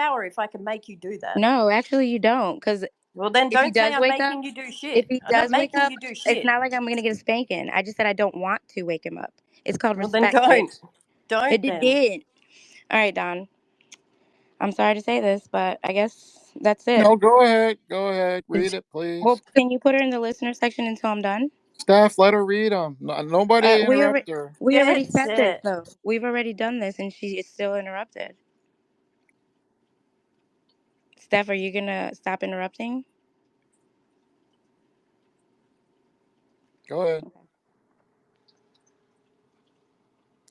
shower if I can make you do that. No, actually, you don't. Because Well, then if he don't say does I'm wake up, making you do if shit. he I'm not does wake making up, you do it's shit. not like I'm gonna get a spanking. I just said I don't want to wake him up. It's called Well, then respect, don't. bitch. Don't It then. did. All right, Don. I'm sorry to say this, but I guess that's it. No, go ahead. Go ahead. Did Read you- it, please. Well, can you put her in the listener section until I'm done? Staff, let her read them. Nobody We already interrupt her. we already That's said this it. though. We've already done this, and she is still interrupted. Steph, are you gonna stop interrupting? Go ahead.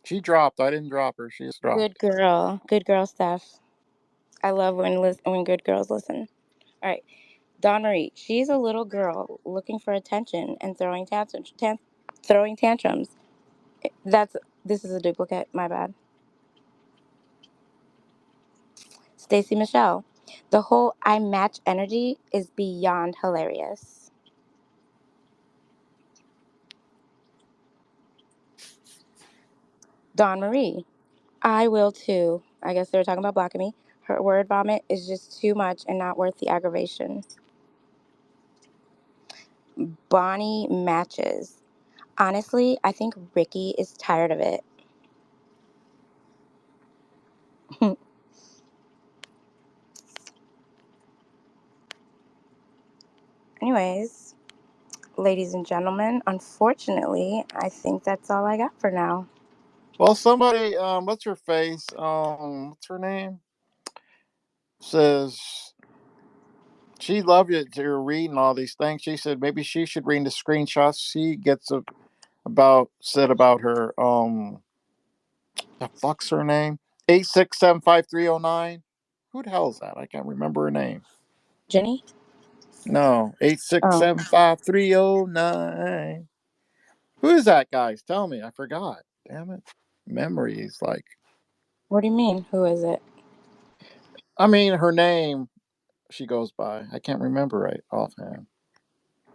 She dropped. I didn't drop her. She just dropped. Good girl, Steph. I love when good girls listen. All right, Dawn Marie. She's a little girl looking for attention and throwing tantrums. That's this is a duplicate. My bad. Stacy Michelle. The whole I match energy is beyond hilarious. Dawn Marie. I will too. I guess they were talking about blocking me. Her word vomit is just too much and not worth the aggravation. Bonnie matches. Honestly, I think Ricky is tired of it. Anyways, ladies and gentlemen, unfortunately, I think that's all I got for now. Well, somebody, what's her face? What's her name? Says she loved it. You're reading all these things. She said maybe she should read the screenshots she gets about said about her. The fuck's her name? 8675309. Who the hell is that? I can't remember her name. Jenny? No, eight six Oh, seven five three zero nine. Who is that, guys? Tell me. I forgot. Damn it. Memory is like. what do you mean? Who is it? I mean, her name she goes by. I can't remember right offhand.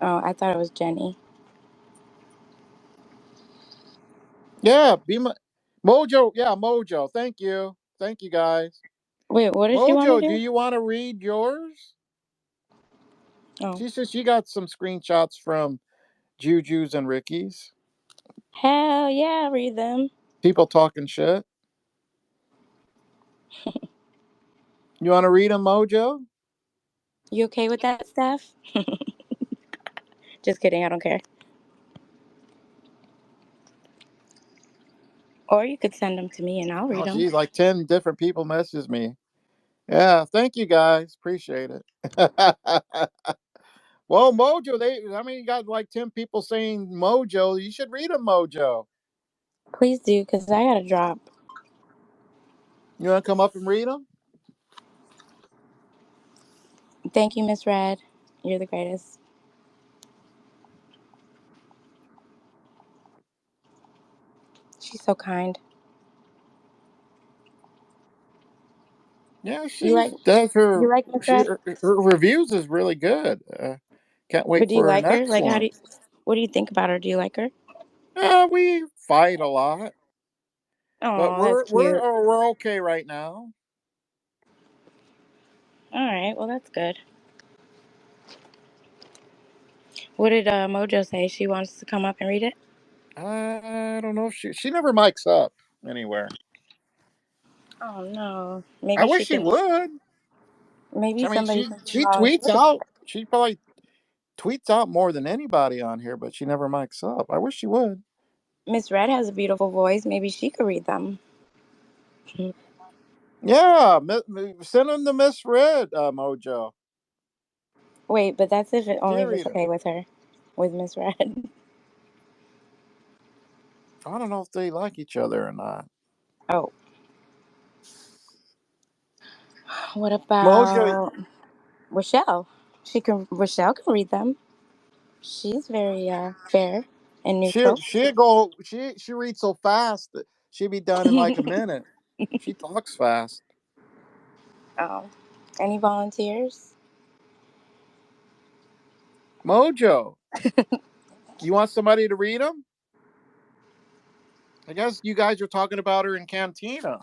Oh, I thought it was Jenny. Yeah, be my Mojo. Yeah, Mojo. Thank you. Thank you, guys. Wait, what does she want to Mojo, do do? you want to read yours? Oh, She says she got some screenshots from Juju's and Ricky's. hell yeah, read them. People talking shit. You want to read them, Mojo? You okay with that, Steph? Just kidding, I don't care. Or you could send them to me and I'll read Oh, them. geez, like 10 different people messaged me. Yeah, thank you guys. Appreciate it. Well, Mojo, I mean, you got like 10 people saying Mojo. You should read them, Mojo. Please do, because I got to drop. You want to come up and read them? Thank you, Miss Red. You're the greatest. She's so kind. Yeah, You she like does you her. like Miss She Red? her reviews is really good. Can't wait But do you for her like her? next Like, one. what do you think about her? Do you like her? We fight a lot, but Oh, that's cute. we're okay right now. All right, well, that's good. What did Mojo say? She wants to come up and read it? I don't know if she never mics up anywhere. Oh, no. I Maybe wish she she can. would. Maybe I mean, somebody she can she tweets volunteer. out. She probably tweets out more than anybody on here, but she never mics up. I wish she would. Miss Red has a beautiful voice. Maybe she could read them. Yeah, send him the misread Mojo. Wait, but that's if it She only if it's read him. okay with her, with Miss Red. I don't know if they like each other or not. Oh, what Mojo, about Rochelle? Rochelle can read them. She's very fair and neutral. she reads so fast that she'd be done in like a minute. She talks fast. Oh, any volunteers? Mojo, you want somebody to read them? I guess you guys are talking about her in Cantina.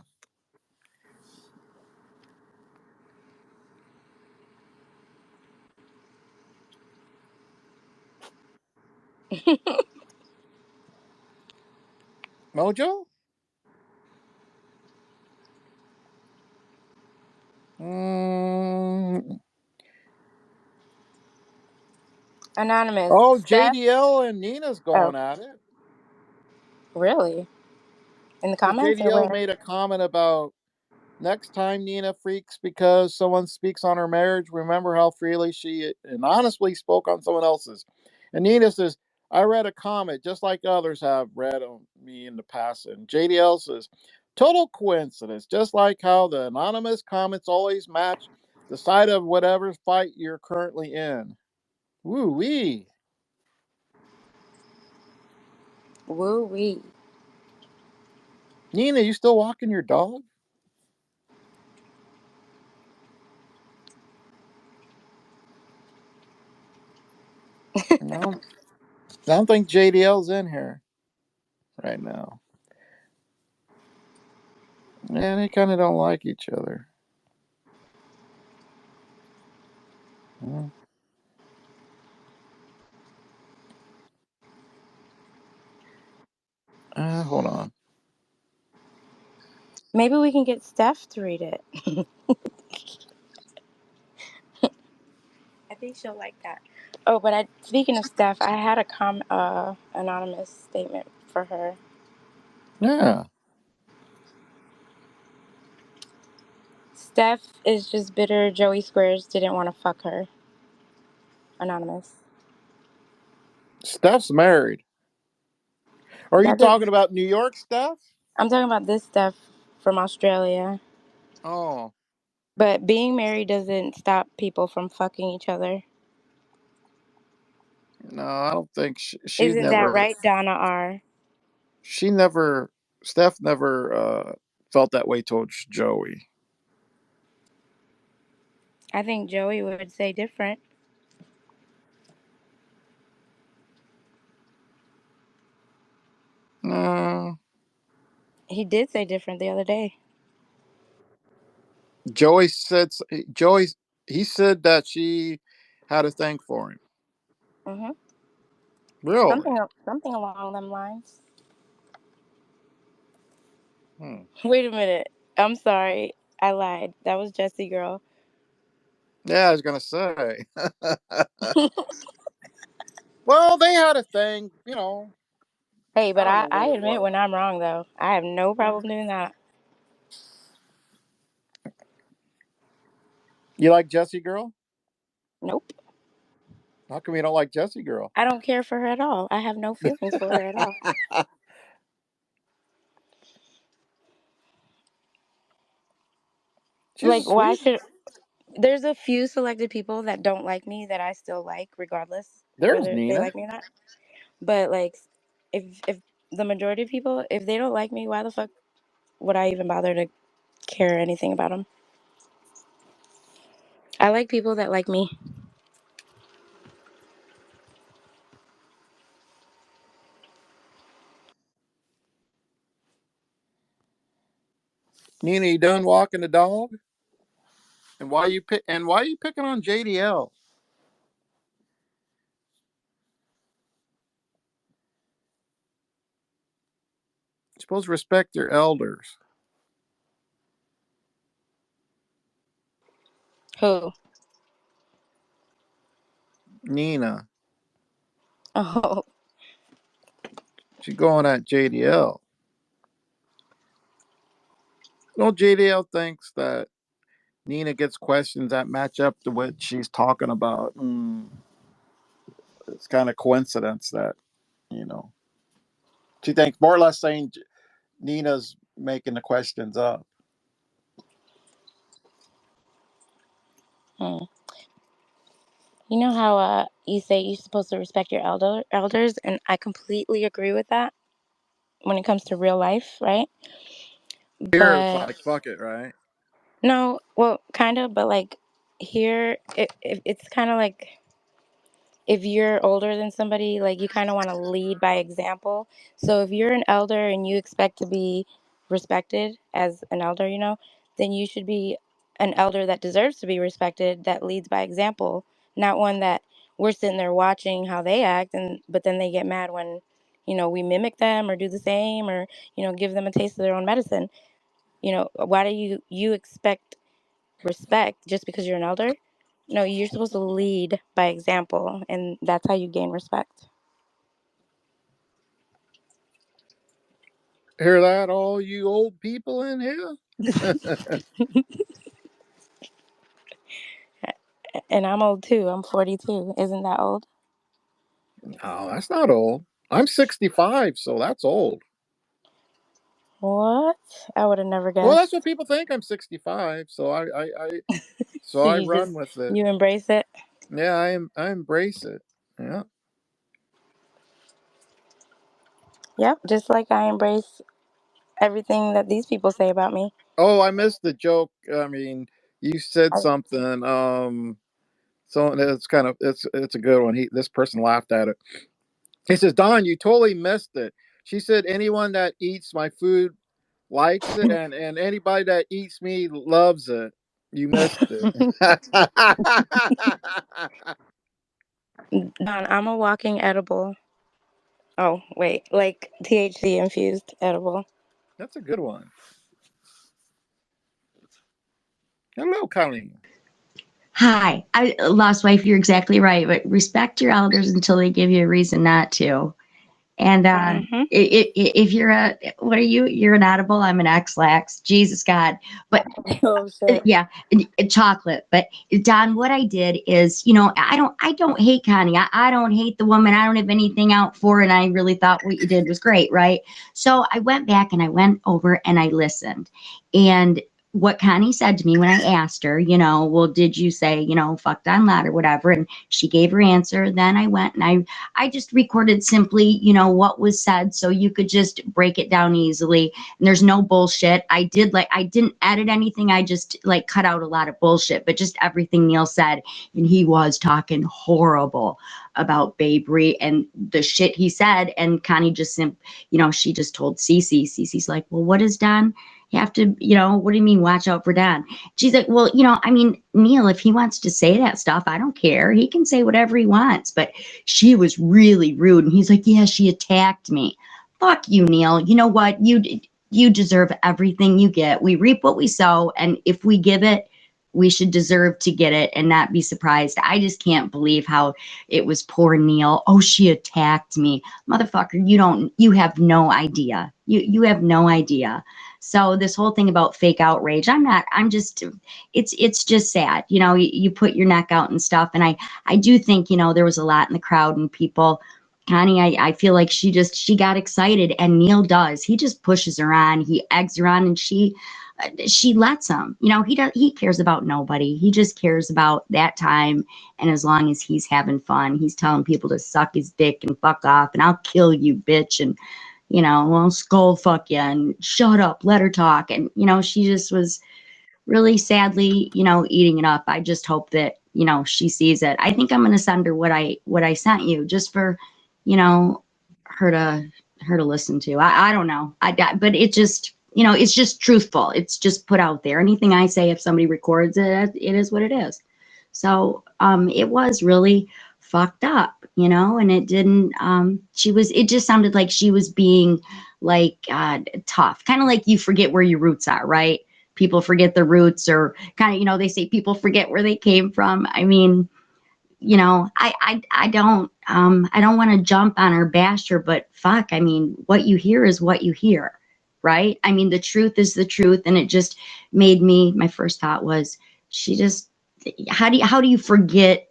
Mojo? Mm. Anonymous. Oh, Steph? JDL and Nina's Oh, going at it. really? In the Because comments or JDL where? made a comment about next time Nina freaks because someone speaks on her marriage, remember how freely she and honestly spoke on someone else's. And Nina says, I read a comment just like others have read on me in the past. And JDL says, total coincidence, just like how the anonymous comments always match the side of whatever fight you're currently in. Woo wee. Woo wee. Nina, you still walking your dog? No, I don't think JDL's in here right now. Yeah, they kind of don't like each other. Mm. Hold on. Maybe we can get Steph to read it. I think she'll like that. Oh, but speaking of Steph, I had a anonymous statement for her. Yeah, Steph is just bitter Joey Squares didn't want to fuck her. Anonymous. Steph's married. Are you That did, talking about New York Steph? I'm talking about this Steph from Australia. Oh, But being married doesn't stop people from fucking each other. no, I don't think she's Isn't that never. right, Donna R? She never. Steph never felt that way towards Joey. I think Joey would say different. No, He did say different the other day. Joey said. Joey. He said that she had a thing for him. hmm Really? Something along them lines. Hmm. Wait a minute. I'm sorry. I lied. That was Jessie Girl. Yeah, I was gonna say. Well, they had a thing. Hey, I but don't know I what it admit was. when I'm wrong, though. I have no problem doing that. You like Jessie Girl? Nope. How come you don't like Jessie Girl? I don't care for her at all. I have no feelings for her at all. She's a Like, why sweet. should. There's a few selected people that don't like me that I still like, regardless There's whether they Nina. like me or not. But, like, if the majority of people, if they don't like me, why the fuck would I even bother to care anything about them? I like people that like me. Nina, you done walking the dog? And why you picking on JDL? You're supposed to respect your elders. Who? Nina. Oh, She's going at JDL. Well, JDL thinks that Nina gets questions that match up to what she's talking about. It's kind of coincidence that, you know. She thinks more or less saying Nina's making the questions up. hmm. You know how you say you're supposed to respect your elders, and I completely agree with that when it comes to real life, right? Here, it's But like, fuck it, right? no, well, kind of, but like here, it's kind of like if you're older than somebody, like you kind of want to lead by example. So if you're an elder and you expect to be respected as an elder, then you should be an elder that deserves to be respected, that leads by example, not one that we're sitting there watching how they act, but then they get mad when, we mimic them or do the same, or, give them a taste of their own medicine. Why do you expect respect just because you're an elder? No, you're supposed to lead by example, and that's how you gain respect. Hear that, all you old people in here? And I'm old too. I'm 42. Isn't that old? No, that's not old. I'm 65, so that's old. What? I would have never Well, that's what guessed. people think. I'm 65, so so So I you run just, with it. you embrace it? Yeah, I embrace it. Yeah. Yep. Just like I embrace everything that these people say about me. Oh, I missed the joke. I mean, you said I, something. So it's kind of it's a good one. This person laughed at it. He says, "Don, you totally missed it." She said, "Anyone that eats my food likes it, and anybody that eats me loves it." You missed it. Don, I'm a walking edible. Oh, wait. Like THC infused edible. That's a good one. Hello, Colleen. Hi, Lost Wife, you're exactly right. But respect your elders until they give you a reason not to. And Mm-hmm. if you're what are you? You're an edible. I'm an X-Lax. Jesus God. But Oh, shit. yeah, chocolate. But Don, what I did is, I don't hate Connie. I don't hate the woman. I don't have anything out for her. And I really thought what you did was great, right? So I went back and I went over and I listened. And what Connie said to me when I asked her, well, did you say, fuck Donlod or whatever? And she gave her answer. Then I went and I just recorded simply, what was said so you could just break it down easily. And there's no bullshit. I didn't edit anything. I just like cut out a lot of bullshit, but just everything Neil said. And he was talking horrible about Babe Ruth and the shit he said. And Connie just, she just told Cece's like, well, what is Don? You have to, what do you mean watch out for Don? She's like, well, Neil, if he wants to say that stuff, I don't care. He can say whatever he wants. But she was really rude. And he's like, yeah, she attacked me. Fuck you, Neil. You know what? You deserve everything you get. We reap what we sow. And if we give it, we should deserve to get it and not be surprised. I just can't believe how it was poor Neil. Oh, she attacked me. Motherfucker, you have no idea. You have no idea. So this whole thing about fake outrage, it's just sad. You put your neck out and stuff. And I do think, there was a lot in the crowd and people. Connie, I feel like she got excited, and Neil does. He just pushes her on. He eggs her on, and she lets him. He cares about nobody. He just cares about that time. And as long as he's having fun, he's telling people to suck his dick and fuck off, and I'll kill you, bitch. And, well, skull fuck you and shut up, let her talk. And, she just was really sadly, eating it up. I just hope that, she sees it. I think I'm going to send her what I sent you just for, her to listen to. I don't know. But it just, it's just truthful. It's just put out there. Anything I say, if somebody records it, it is what it is. So, it was really fucked up, and it didn't, it just sounded like she was being like, tough, kind of like you forget where your roots are, right? People forget their roots, or kind of, they say people forget where they came from. I mean, I don't want to jump on her, bash her, but fuck, I mean, what you hear is what you hear, right? I mean, the truth is the truth. And it just made me, my first thought was, she just, how do you forget,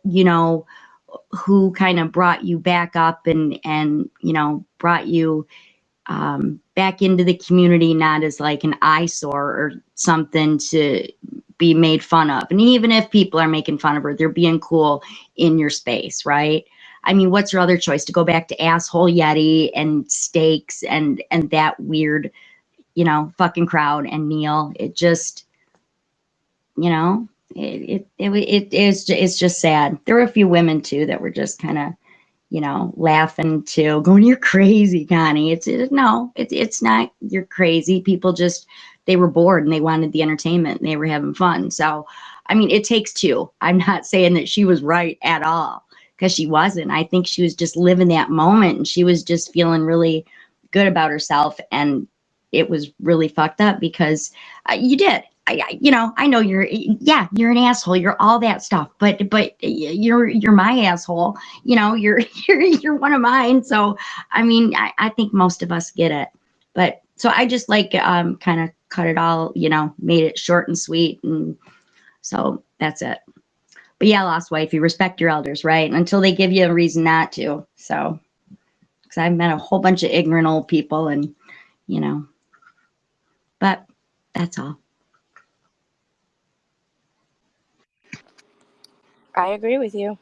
who kind of brought you back up and, brought you, back into the community, not as like an eyesore or something to be made fun of. And even if people are making fun of her, they're being cool in your space, right? I mean, what's your other choice? To go back to asshole Yeti and steaks and that weird, fucking crowd and Neil. It just, it's just sad. There were a few women too that were just kind of, laughing too, going, "You're crazy, Connie." It's not. You're crazy. People just, they were bored and they wanted the entertainment and they were having fun. So, I mean, it takes two. I'm not saying that she was right at all, because she wasn't. I think she was just living that moment, and she was just feeling really good about herself. And it was really fucked up because you did. I know you're an asshole. You're all that stuff, but you're my asshole. You're one of mine. So, I mean, I think most of us get it. But so I just like kind of cut it all, made it short and sweet, and so that's it. But yeah, lost wife, you respect your elders, right? Until they give you a reason not to. So, because I've met a whole bunch of ignorant old people, and you know, but that's all. I agree with you.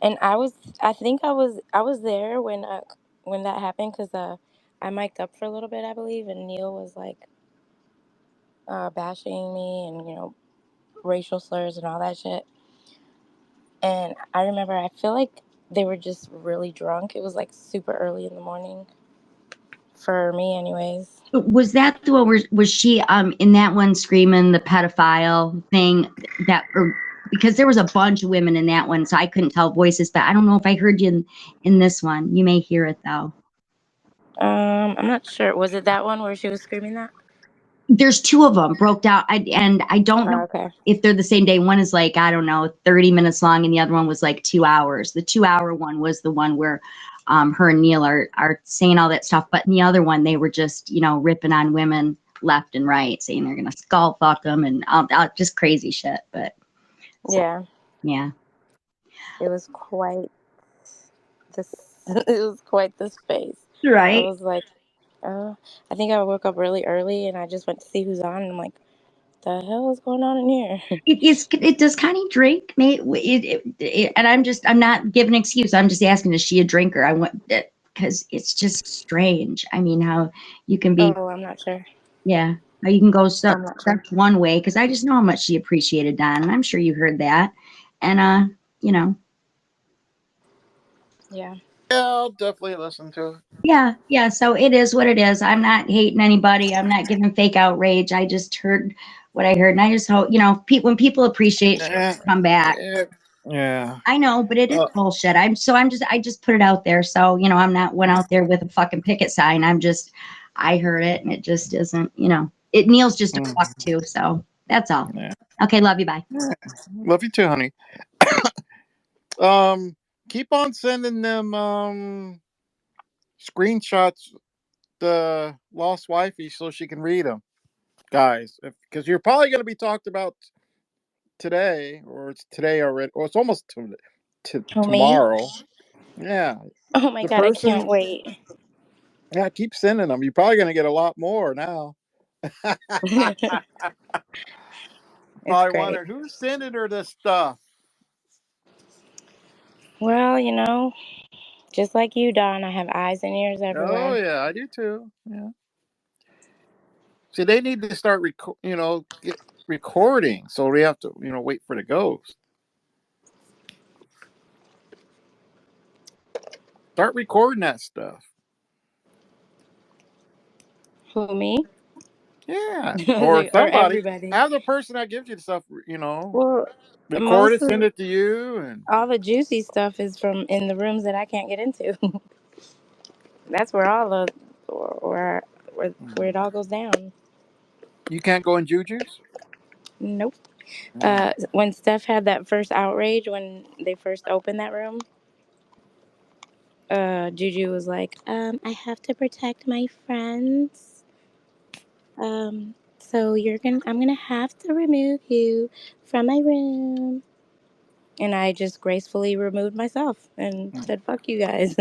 And I think I was there when that happened because I mic'd up for a little bit, I believe, and Neil was like bashing me and racial slurs and all that shit. And I remember I feel like they were just really drunk. It was like super early in the morning for me, anyways. Was that the one where was she in that one screaming the pedophile thing because there was a bunch of women in that one, so I couldn't tell voices, but I don't know if I heard you in this one. You may hear it though. I'm not sure. Was it that one where she was screaming that? There's two of them broke out, and I don't know Oh, okay. if they're the same day. One is like, I don't know, 30 minutes long, and the other one was like 2 hours. The 2 hour one was the one where her and Neil are saying all that stuff, but in the other one they were just ripping on women left and right, saying they're gonna skull fuck them and just crazy shit. But so, Yeah, yeah, it was quite this. It was quite the space. I right. was like, I think I woke up really early and I just went to see who's on, and I'm like, the hell is going on in here? It does Connie drink? And I'm not giving an excuse. I'm just asking, is she a drinker? I want because it's just strange. I mean, how you can be, Oh, I'm not sure. yeah, how you can go I'm not such sure. one way, because I just know how much she appreciated Don, and I'm sure you heard that. And you know, Yeah. Yeah, I'll definitely listen to it. yeah. So it is what it is. I'm not hating anybody. I'm not giving fake outrage. I just heard what I heard, and I just hope when people appreciate shit, Yeah, come back. yeah, yeah. I know, but it is Uh, bullshit. I just put it out there. So, I'm not went out there with a fucking picket sign. I heard it, and it just isn't. Neil's just a mm, fuck too. So that's all. yeah. Okay. Love you. Bye. Yeah. Love you too, honey. Keep on sending them screenshots the lost wifey so she can read them, guys. Because you're probably going to be talked about today, or it's today already, or it's almost Who, me? tomorrow. Yeah, Oh my the God, I can't person. wait. Yeah, keep sending them. You're probably going to get a lot more now. It's Probably great. wondering who's sending her this stuff. Well, just like you, Don, I have eyes and ears Oh everywhere. yeah, I do too. Yeah. See, they need to start, get recording, so we have to, wait for the ghost. Start recording that stuff. Who, me? Yeah, or Or somebody everybody? have the person that gives you the stuff, Well, record most it, send of it to you, and all the juicy stuff is from in the rooms that I can't get into. That's where all the where it all goes down. you can't go in Juju's. Nope. Mm. When Steph had that first outrage when they first opened that room, Juju was like, I have to protect my friends. So I'm gonna have to remove you from my room. And I just gracefully removed myself and said, "Fuck you guys."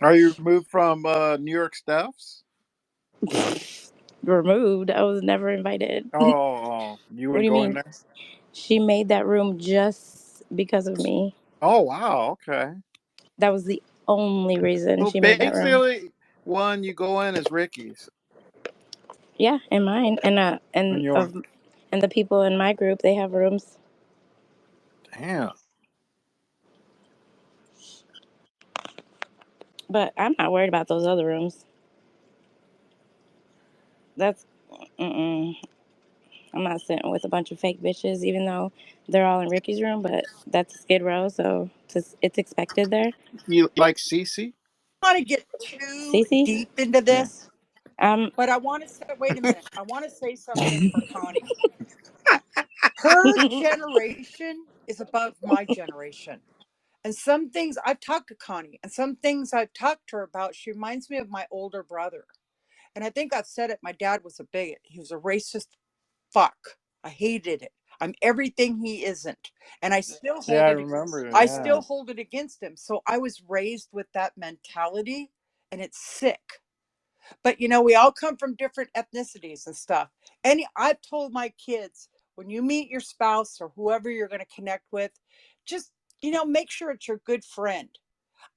Are you removed from New York Steph's? Removed. I was never invited. Oh, you What do wouldn't you go in mean? there? She made that room just because of me. Oh wow, okay. That was the only reason So she made that room. basically, one you go in is Ricky's, Yeah, and mine, and and you're and the people in my group, they have rooms. damn. But I'm not worried about those other rooms. That's, mm-mm. I'm not sitting with a bunch of fake bitches, even though they're all in Ricky's room, but that's a Skid Row, so it's expected there. You like Cece? I want to get too Cece? deep into Yeah. this, but I want to say, wait a minute. I want to say something for Connie. Her generation is above my generation. And some things I've talked to Connie, and some things I've talked to her about, she reminds me of my older brother. And I think I've said it. My dad was a bigot. He was a racist fuck. I hated it. I'm everything he isn't. And I still Yeah, hold I it. remember. I Yeah. still hold it against him. So I was raised with that mentality, and it's sick. But we all come from different ethnicities and stuff. And I've told my kids, when you meet your spouse or whoever you're going to connect with, just make sure it's your good friend.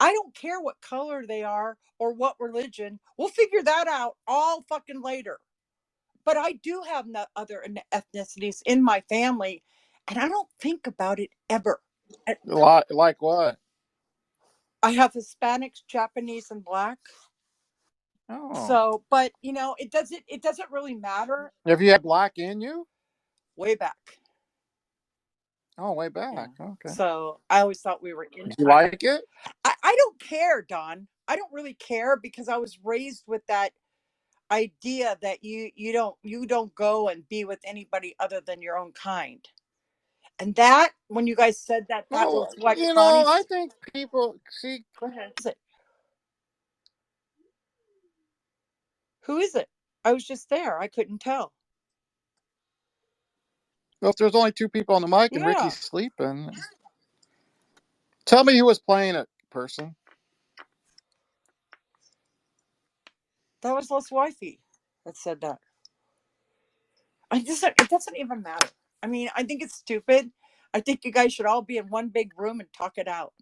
I don't care what color they are or what religion. We'll figure that out all fucking later. But I do have other ethnicities in my family, and I don't think about it ever. Like what? I have Hispanics, Japanese, and Black. Oh. So, but it doesn't really matter. Have you had black in you? Way back. Oh, way Yeah. back. Okay. So I always thought we were in. Do you like it? I don't care, Don. I don't really care because I was raised with that idea that you don't go and be with anybody other than your own kind. And that, when you guys said that, that Well, was what I Connie's. think people see. Go ahead. Who is it? Who is it? I was just there. I couldn't tell. Well, if there's only two people on the mic and Yeah, Ricky's sleeping, tell me who was playing it, person. that was Les Wifey that said that. It doesn't even matter. I mean, I think it's stupid. I think you guys should all be in one big room and talk it out.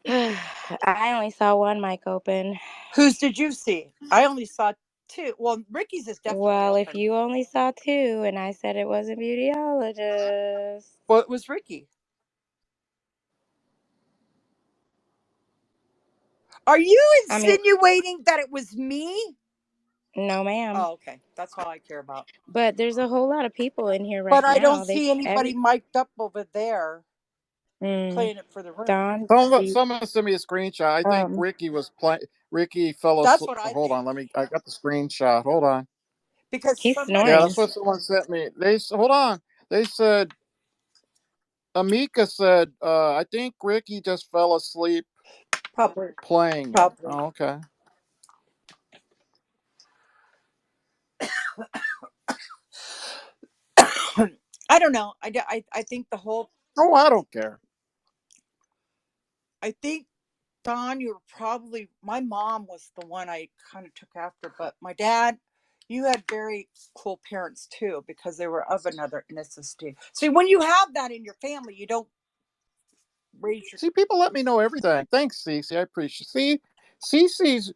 I only saw one mic open. Whose did you see? I only saw two. Well, Ricky's is definitely Well, if open. you only saw two and I said it wasn't beautyologist. Well, it was Ricky. Are you I mean, insinuating that it was me? no, ma'am. Oh, okay. That's all I care about. But there's a whole lot of people in here But right I don't now. They see anybody mic'd up over there mm, playing it for the room. Don, Someone sent me a screenshot. I think um, Ricky was playing. Ricky fell That's asleep. what I Hold think. on, let me. I got the screenshot. Hold on. Because he's Yeah, somebody, snoring. that's what someone sent me. Hold on. They said Amika said, I think Ricky just fell asleep probably, playing it. probably. Oh, okay. I don't know. I think the whole, Oh, I don't care. I think, Don, you were probably, my mom was the one I kind of took after, but my dad, you had very cool parents too, because they were of another ethnicity. See, when you have that in your family, you don't raise your, See, people let me know everything. Thanks, Cece. I appreciate. See, Cece's.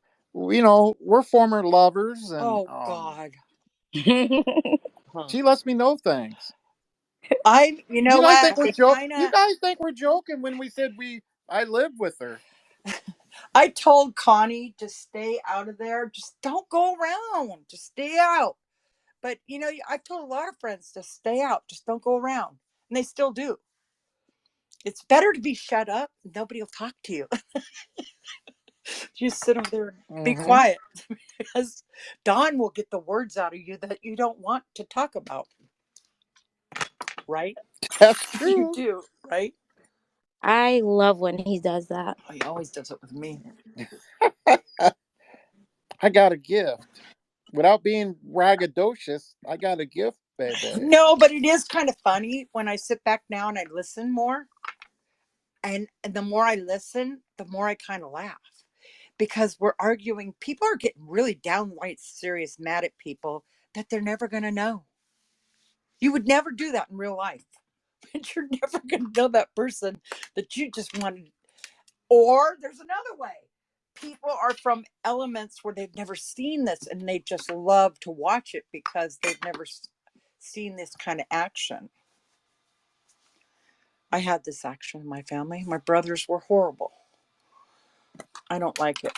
We're former lovers, and oh God. Huh. she lets me know things. You know You guys what? think we're I joke? kind You of, guys think we're joking when we said I lived with her. I told Connie to stay out of there. Just don't go around. Just stay out. But I've told a lot of friends to stay out. Just don't go around, and they still do. It's better to be shut up. Nobody will talk to you. Just sit over there and be Mm-hmm. quiet, because Don will get the words out of you that you don't want to talk about. Right? That's You true. do, right? I love when he does that. Oh, he always does it with me. I got a gift. Without being braggadocious, I got a gift, baby. No, but it is kind of funny when I sit back now and I listen more. And the more I listen, the more I kind of laugh, because we're arguing. People are getting really downright serious mad at people that they're never going to know. You would never do that in real life. But you're never going to know that person that you just wanted. Or there's another way. People are from elements where they've never seen this and they just love to watch it because they've never seen this kind of action. I had this action in my family. My brothers were horrible. I don't like it.